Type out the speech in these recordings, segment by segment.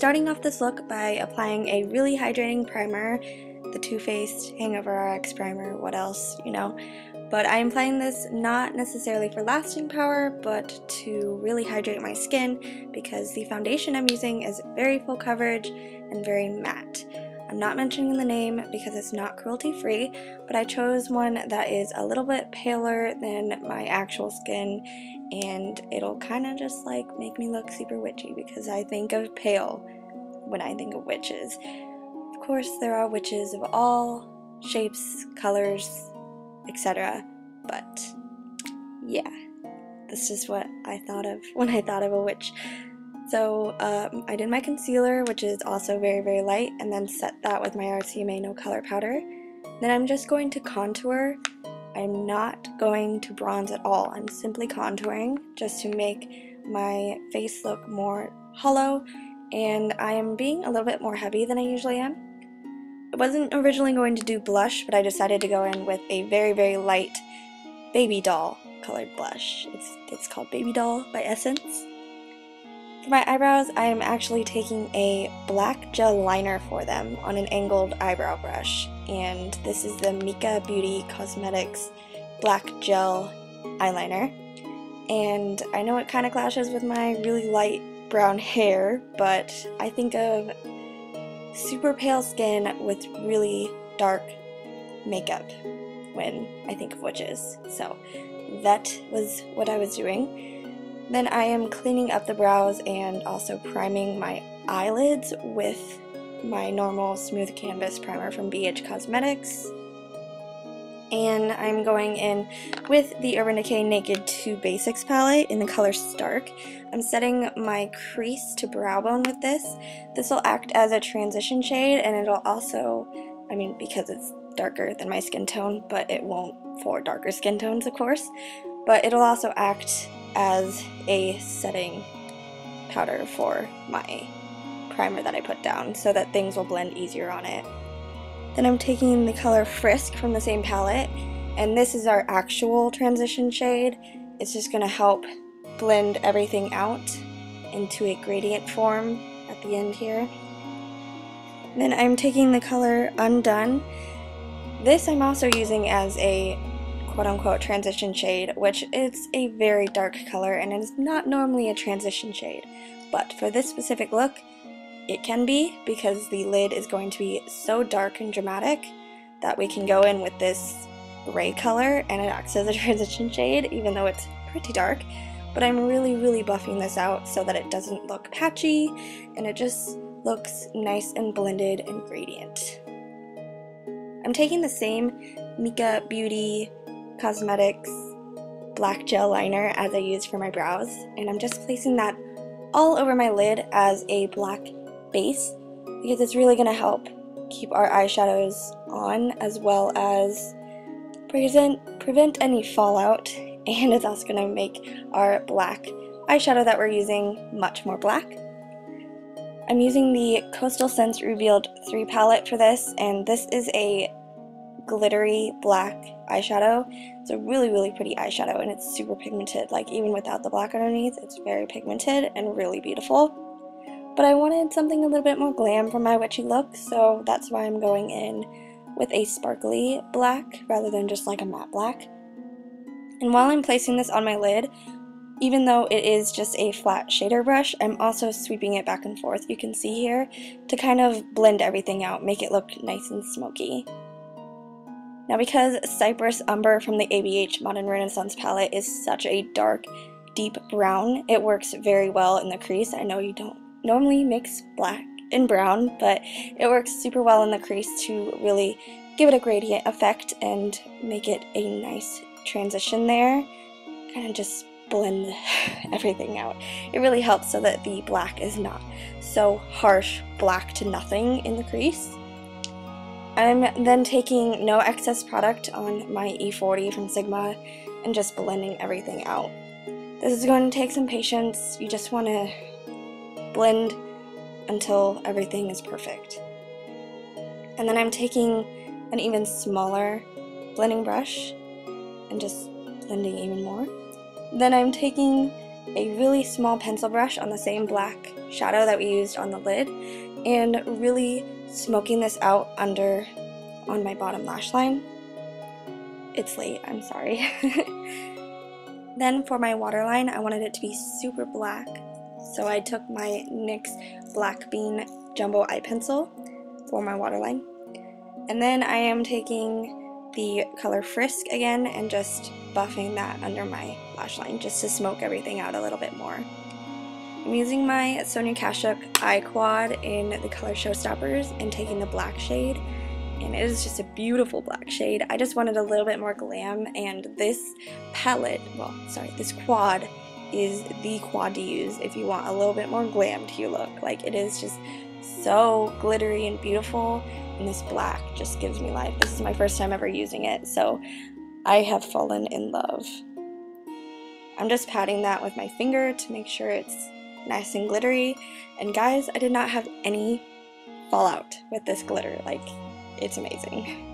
starting off this look by applying a really hydrating primer, the Too Faced HangoveRx primer, what else, you know. But I am applying this not necessarily for lasting power, but to really hydrate my skin because the foundation I'm using is very full coverage and very matte. I'm not mentioning the name because it's not cruelty-free, but I chose one that is a little bit paler than my actual skin, and it'll kind of just like make me look super witchy because I think of pale when I think of witches. Of course, there are witches of all shapes, colors, etc. But yeah, this is what I thought of when I thought of a witch. So I did my concealer, which is also very, very light, and then set that with my RCMA No color powder. Then I'm just going to contour. I'm not going to bronze at all. I'm simply contouring just to make my face look more hollow, and I am being a little bit more heavy than I usually am. I wasn't originally going to do blush, but I decided to go in with a very, very light Babydoll colored blush. It's called Babydoll by Essence. For my eyebrows, I am actually taking a black gel liner for them on an angled eyebrow brush, and this is the Micabeauty Cosmetics black gel eyeliner. And I know it kind of clashes with my really light brown hair, but I think of super pale skin with really dark makeup when I think of witches. So that was what I was doing. Then I am cleaning up the brows and also priming my eyelids with my normal smooth canvas primer from BH Cosmetics. And I'm going in with the Urban Decay Naked 2 Basics palette in the color Stark. I'm setting my crease to brow bone with this. This will act as a transition shade, and it'll also, I mean, because it's darker than my skin tone, but it won't for darker skin tones, of course, but it'll also act as a setting powder for my primer that I put down so that things will blend easier on it. Then I'm taking the color Frisk from the same palette, and this is our actual transition shade. It's just going to help blend everything out into a gradient form at the end here. Then I'm taking the color Undone. This I'm also using as a quote-unquote transition shade, which is a very dark color and it is not normally a transition shade, but for this specific look it can be, because the lid is going to be so dark and dramatic that we can go in with this gray color and it acts as a transition shade even though it's pretty dark. But I'm really buffing this out so that it doesn't look patchy and it just looks nice and blended and gradient. I'm taking the same Micabeauty Cosmetics black gel liner as I used for my brows, and I'm just placing that all over my lid as a black base because it's really going to help keep our eyeshadows on as well as prevent any fallout, and it's also going to make our black eyeshadow that we're using much more black. I'm using the Coastal Scents Revealed 3 palette for this, and this is a glittery black eyeshadow. It's a really pretty eyeshadow and it's super pigmented. Like, even without the black underneath, it's very pigmented and really beautiful. But I wanted something a little bit more glam for my witchy look, so that's why I'm going in with a sparkly black rather than just like a matte black. And while I'm placing this on my lid, even though it is just a flat shader brush, I'm also sweeping it back and forth, you can see here, to kind of blend everything out, make it look nice and smoky. Now, because Cypress Umber from the ABH Modern Renaissance palette is such a dark, deep brown, it works very well in the crease. I know you don't normally mix black and brown, but it works super well in the crease to really give it a gradient effect and make it a nice transition there. Kind of just blend everything out. It really helps so that the black is not so harsh black to nothing in the crease. I'm then taking no excess product on my E40 from Sigma and just blending everything out. This is going to take some patience. You just want to blend until everything is perfect. And then I'm taking an even smaller blending brush and just blending even more. Then I'm taking a really small pencil brush on the same black shadow that we used on the lid and really smoking this out under on my bottom lash line. It's late, I'm sorry. Then for my waterline, I wanted it to be super black, so I took my NYX Black Bean Jumbo Eye Pencil for my waterline. And then I am taking the color Frisk again and just buffing that under my lash line just to smoke everything out a little bit more. I'm using my Sonia Kashuk Eye Quad in the color Showstoppers and taking the black shade. And it is just a beautiful black shade. I just wanted a little bit more glam, and this palette, well, sorry, this quad is the quad to use if you want a little bit more glam to your look. Like, it is just so glittery and beautiful, and this black just gives me life. This is my first time ever using it, so I have fallen in love. I'm just patting that with my finger to make sure it's nice and glittery, and guys, I did not have any fallout with this glitter. Like, it's amazing.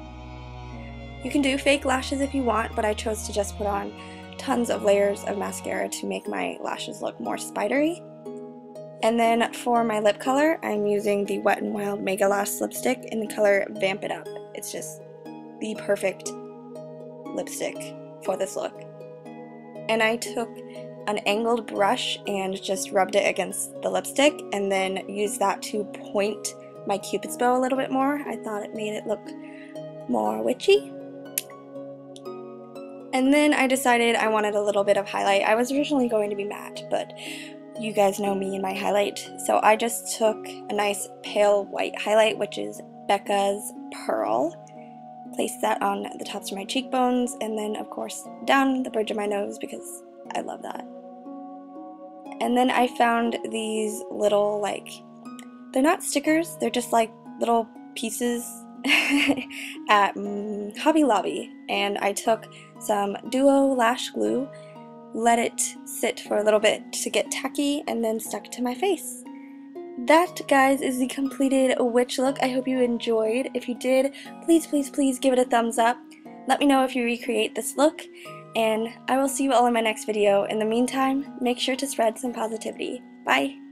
You can do fake lashes if you want, but I chose to just put on tons of layers of mascara to make my lashes look more spidery. And then for my lip color, I'm using the Wet n Wild Megalast lipstick in the color Vamp It Up. It's just the perfect lipstick for this look. And I took an angled brush and just rubbed it against the lipstick and then used that to point my Cupid's bow a little bit more. I thought it made it look more witchy. And then I decided I wanted a little bit of highlight. I was originally going to be matte, but you guys know me and my highlight. So I just took a nice pale white highlight, which is Becca's Pearl. Placed that on the tops of my cheekbones, and then of course down the bridge of my nose because I love that. And then I found these little, like, they're not stickers, they're just like little pieces at Hobby Lobby, and I took some Duo lash glue, let it sit for a little bit to get tacky, and then stuck it to my face. That, guys, is the completed witch look. I hope you enjoyed. If you did, please, please, please give it a thumbs up. Let me know if you recreate this look, and I will see you all in my next video. In the meantime, make sure to spread some positivity. Bye!